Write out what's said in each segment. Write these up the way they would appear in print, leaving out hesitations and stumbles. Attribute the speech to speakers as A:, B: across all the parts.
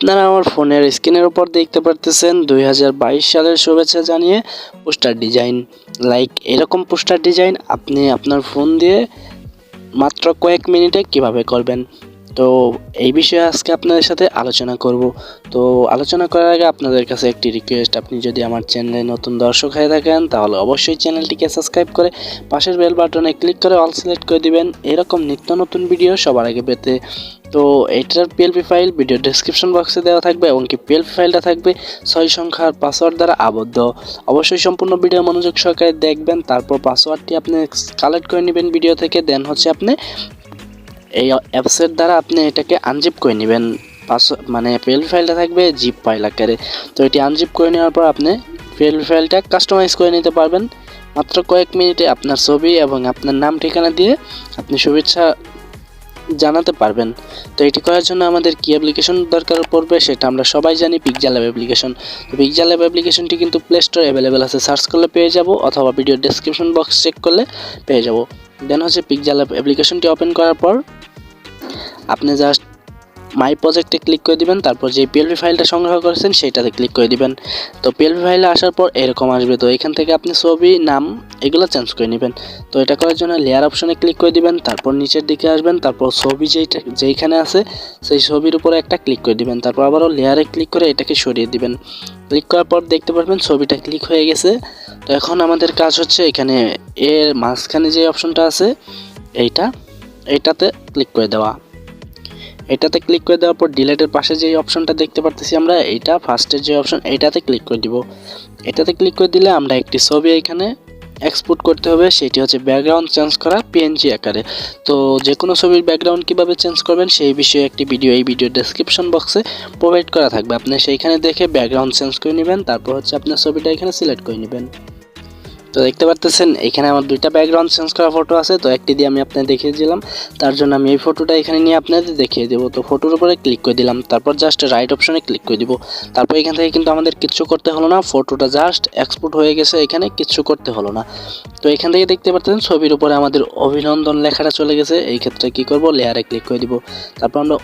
A: আপনারা আমার ফোনের স্ক্রিনের উপর দেখতে পারতেছেন 2022 সালের শুভেচ্ছা জানিয়ে পোস্টার ডিজাইন। এরকম পোস্টার ডিজাইন আপনি আপনার ফোন দিয়ে মাত্র কয়েক মিনিটে কিভাবে করবেন, তো এই বিষয়ে আজকে আপনাদের সাথে আলোচনা করব। তো আলোচনা করার আগে আপনাদের কাছে একটি রিকোয়েস্ট, আপনি যদি আমার চ্যানেলে নতুন দর্শক হয়ে থাকেন তাহলে অবশ্যই চ্যানেলটিকে সাবস্ক্রাইব করে পাশের বেল বাটনে ক্লিক করে অল সিলেক্ট করে দিবেন এরকম নিত্য নতুন ভিডিও সবার আগে পেতে। তো এটার পিএলপি ফাইল ভিডিও ডেসক্রিপশন বক্সে দেওয়া থাকবে এবং কি পিএলপি ফাইলটা থাকবে 6 সংখ্যার পাসওয়ার্ড দ্বারা আবদ্ধ। অবশ্যই সম্পূর্ণ ভিডিও মনোযোগ সহকারে দেখবেন, তারপর পাসওয়ার্ডটি আপনি কালেক্ট করে নেবেন ভিডিও থেকে, দেন হচ্ছে আপনি এই অ্যাপসের দ্বারা আপনি এটাকে আনজিপ করে নেবেন। মানে পিএলপি ফাইলটা থাকবে জিপ ফাইল আকারে। তো এটি আনজিপ করে নেওয়ার পর আপনি পিএলপি ফাইলটা কাস্টমাইজ করে নিতে পারবেন মাত্র কয়েক মিনিটে। আপনার ছবি এবং আপনার নাম ঠিকানা দিয়ে আপনি শুভেচ্ছা জানাতে পারবেন। তো এটি করার জন্য আমাদের কি অ্যাপ্লিকেশন দরকার পড়বে সেটা আমরা সবাই জানি, পিক্সেলab অ্যাপ্লিকেশন। তো পিক্সেলab অ্যাপ্লিকেশনটি কিন্তু প্লে স্টোরে অ্যাভেলেবেল আছে, সার্চ করলে পেয়ে যাব অথবা ভিডিও ডেসক্রিপশন বক্স চেক করলে পেয়ে যাব। দেন হচ্ছে পিক্সেলab অ্যাপ্লিকেশনটি ওপেন করার পর আপনি জাস্ট মাই প্রজেক্টে ক্লিক করে দিবেন, তারপর যে পিএলপি ফাইলটা সংগ্রহ করেছেন সেইটাতে ক্লিক করে দিবেন। তো পিএলপি ফাইলে আসার পর এরকম আসবে। তো এখান থেকে আপনি ছবি, নাম এগুলো চেঞ্জ করে নেবেন। তো এটা করার জন্য লেয়ার অপশনে ক্লিক করে দিবেন, তারপর নিচের দিকে আসবেন, তারপর ছবি যেইখানে আছে সেই ছবির উপরে একটা ক্লিক করে দিবেন, তারপর আবারও লেয়ারে ক্লিক করে এটাকে সরিয়ে দিবেন। ক্লিক করার পর দেখতে পারবেন ছবিটা ক্লিক হয়ে গেছে। তো এখন আমাদের কাজ হচ্ছে এখানে এর মাঝখানে যে অপশনটা আছে এইটাতে ক্লিক করে দেওয়া। এটাতে ক্লিক করে দেওয়ার পর ডিলেটের পাশে যে অপশনটা দেখতে পারতেছি আমরা, এইটা ফার্স্টের যে অপশন এইটাতে ক্লিক করে দিব। এটাতে ক্লিক করে দিলে আমরা একটি ছবি এখানে এক্সপোর্ট করতে হবে, সেটি হচ্ছে ব্যাকগ্রাউন্ড চেঞ্জ করা পিএনজি আকারে। তো যে কোনো ছবির ব্যাকগ্রাউন্ড কিভাবে চেঞ্জ করবেন সেই বিষয়ে একটি ভিডিও এই ভিডিও ডেসক্রিপশন বক্সে প্রোভাইড করা থাকবে, আপনি সেইখানে দেখে ব্যাকগ্রাউন্ড চেঞ্জ করে নেবেন। তারপর হচ্ছে আপনার ছবিটা এখানে সিলেক্ট করে নেবেন। তো দেখতে পাচ্ছেন এখানে আমার দুইটা ব্যাকগ্রাউন্ড চেঞ্জ করা ফটো আছে, তো একটি দিয়ে আমি আপনাদের দেখিয়ে দিলাম, তার জন্য আমি এই ফটোটা এখানে নিয়ে আপনাদের দেখিয়ে দেবো। তো ফটোর উপরে ক্লিক করে দিলাম, তারপর জাস্ট রাইট অপশনে ক্লিক করে দিব। তারপর এখান থেকে কিন্তু আমাদের কিচ্ছু করতে হলো না, ফটোটা জাস্ট এক্সপোর্ট হয়ে গেছে, এখানে কিচ্ছু করতে হলো না। তো এখান থেকে দেখতে পাচ্ছেন ছবির উপরে আমাদের অভিনন্দন লেখাটা চলে গেছে। এই ক্ষেত্রে কি করব, লেয়ারে ক্লিক করে দিব, তারপর আমরা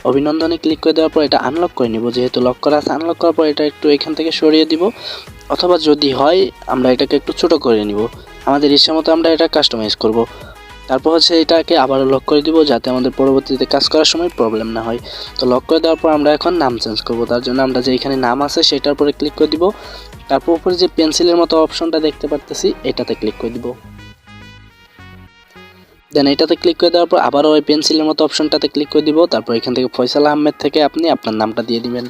A: অভিনন্দনে ক্লিক করে দেওয়ার পর এটা আনলক করে নিব, যেহেতু লক করা আছে। আনলক করার পর এটা একটু এখান থেকে সরিয়ে দিব, অথবা যদি হয় আমরা এটাকে একটু ছোট করে নিব, আমাদের ইচ্ছা মতো আমরা এটা কাস্টমাইজ করব। তারপর হচ্ছে এটাকে আবারও লক করে দিব, যাতে আমাদের পরবর্তীতে কাজ করার সময় প্রবলেম না হয়। তো লক করে দেওয়ার পর আমরা এখন নাম চেঞ্জ করব, তার জন্য আমরা যে এখানে নাম আছে সেটার উপরে ক্লিক করে দিব, তারপর উপরে যে পেন্সিলের মতো অপশনটা দেখতে পারতেছি এটাতে ক্লিক করে দিব। দেন এটাতে ক্লিক করে দেওয়ার পর আবারও ওই পেন্সিলের মতো অপশনটাতে ক্লিক করে দিব, তারপর এখান থেকে ফয়সাল আহমেদ থেকে আপনি আপনার নামটা দিয়ে দিবেন।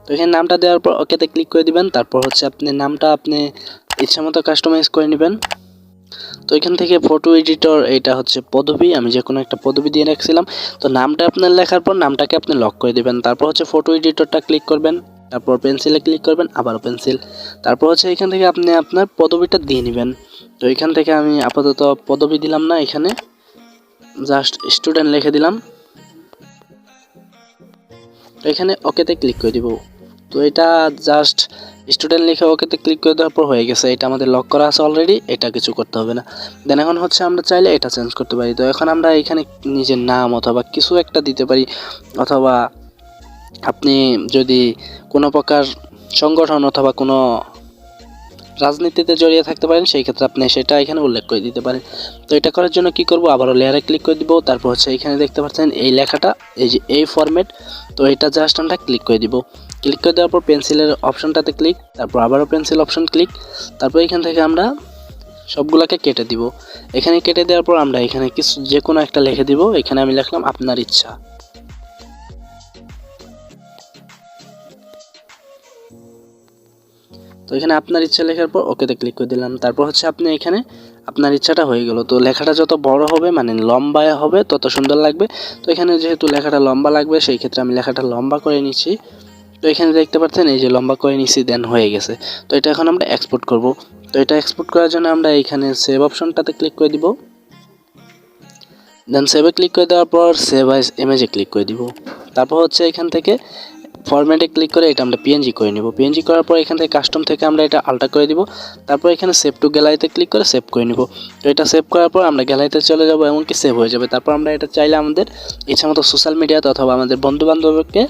A: তো এখানে নামটা দেওয়ার পর ওকেতে ক্লিক করে দিবেন, তারপর হচ্ছে আপনি নামটা আপনি ইচ্ছামতো কাস্টমাইজ করে নেবেন। তো এখান থেকে ফটো এডিটর, এটা হচ্ছে পদবি, আমি যে কোনো একটা পদবি দিয়ে রাখছিলাম। তো নামটা আপনার লেখার পর নামটাকে আপনি লক করে দিবেন, তারপর হচ্ছে ফটো এডিটরটা ক্লিক করবেন, তারপর পেন্সিলে ক্লিক করবেন, আবারও পেন্সিল, তারপর হচ্ছে এখান থেকে আপনি আপনার পদবিটা দিয়ে নেবেন। তো এখান থেকে আমি আপাতত পদবি দিলাম না, এখানে জাস্ট স্টুডেন্ট লিখে দিলাম। তো এখানে ওকেতে ক্লিক করে দিব। তো এটা জাস্ট স্টুডেন্ট লিখে ওকেতে ক্লিক করে দেওয়ার পর হয়ে গেছে, এটা আমাদের লক করা আছে অলরেডি, এটা কিছু করতে হবে না। দেন এখন হচ্ছে আমরা চাইলে এটা চেঞ্জ করতে পারি। তো এখন আমরা এখানে নিজের নাম অথবা কিছু একটা দিতে পারি, অথবা আপনি যদি কোনো প্রকার সংগঠন অথবা কোনো রাজনীতিতে জড়িয়ে থাকতে পারেন সেই ক্ষেত্রে আপনি সেটা এখানে উল্লেখ করে দিতে পারেন। তো এটা করার জন্য কি করব, আবারও লেয়ারে ক্লিক করে দিব, তারপর হচ্ছে এখানে দেখতে পাচ্ছেন এই লেখাটা, এই যে এই ফরম্যাট, তো এটা জাস্ট আমরা ক্লিক করে দিব। ক্লিক করে দেওয়ার পর পেন্সিলের অপশনটাতে ক্লিক, তারপর আবারও পেন্সিল অপশন ক্লিক, তারপর এখান থেকে আমরা সবগুলোকে কেটে দিব। এখানে কেটে দেওয়ার পর আমরা এখানে কিছু যে কোনো একটা লিখে দিব, এখানে আমি লিখলাম আপনার ইচ্ছা। তো এখানে আপনার ইচ্ছা লেখার পর ওকেতে ক্লিক করে দিলাম, তারপর হচ্ছে আপনি এখানে আপনার ইচ্ছাটা হয়ে গেল। তো লেখাটা যত বড় হবে মানে লম্বা হবে তত সুন্দর লাগবে। তো এখানে যেহেতু লেখাটা লম্বা লাগবে সেই ক্ষেত্রে আমি লেখাটা লম্বা করে নিচ্ছি। তো এখানে দেখতে পাচ্ছেন এই যে লম্বা করে নিচ্ছি, দেন হয়ে গেছে। তো এটা এখন আমরা এক্সপোর্ট করব। তো এটা এক্সপোর্ট করার জন্য আমরা এখানে সেভ অপশনটাতে ক্লিক করে দিব, দেন সেভে ক্লিক করে দেওয়ার পর সেভ অ্যাজ ইমেজে ক্লিক করে দিব। তারপর হচ্ছে এখান থেকে ফরম্যাটে ক্লিক করে এটা আমরা পিএনজি করে নিব। পিএনজি করার পর এখান থেকে কাস্টম থেকে আমরা এটা আলট্রা করে দিব। তারপর এখানে সেভ টু গ্যালারিতে ক্লিক করে সেভ করে নিব। তো এটা সেভ করার পর আমরা গ্যালারিতে চলে যাব, এমনকি সেভ হয়ে যাবে। তারপর আমরা এটা চাইলে আমাদের ইচ্ছা মতো সোশ্যাল মিডিয়াতে অথবা আমাদের বন্ধুবান্ধবকে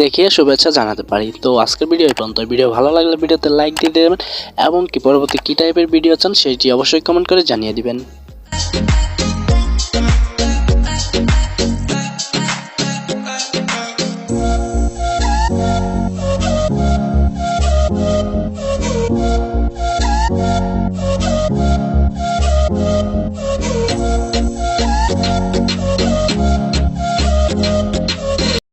A: দেখিয়ে শুভেচ্ছা জানাতে পারি। তো আজকের ভিডিও এই পর্যন্ত। ভিডিও ভালো লাগলে ভিডিওতে লাইক দিয়ে দেবেন এবং কি পরবর্তী কী টাইপের ভিডিও চান সেটি অবশ্যই কমেন্ট করে জানিয়ে দিবেন।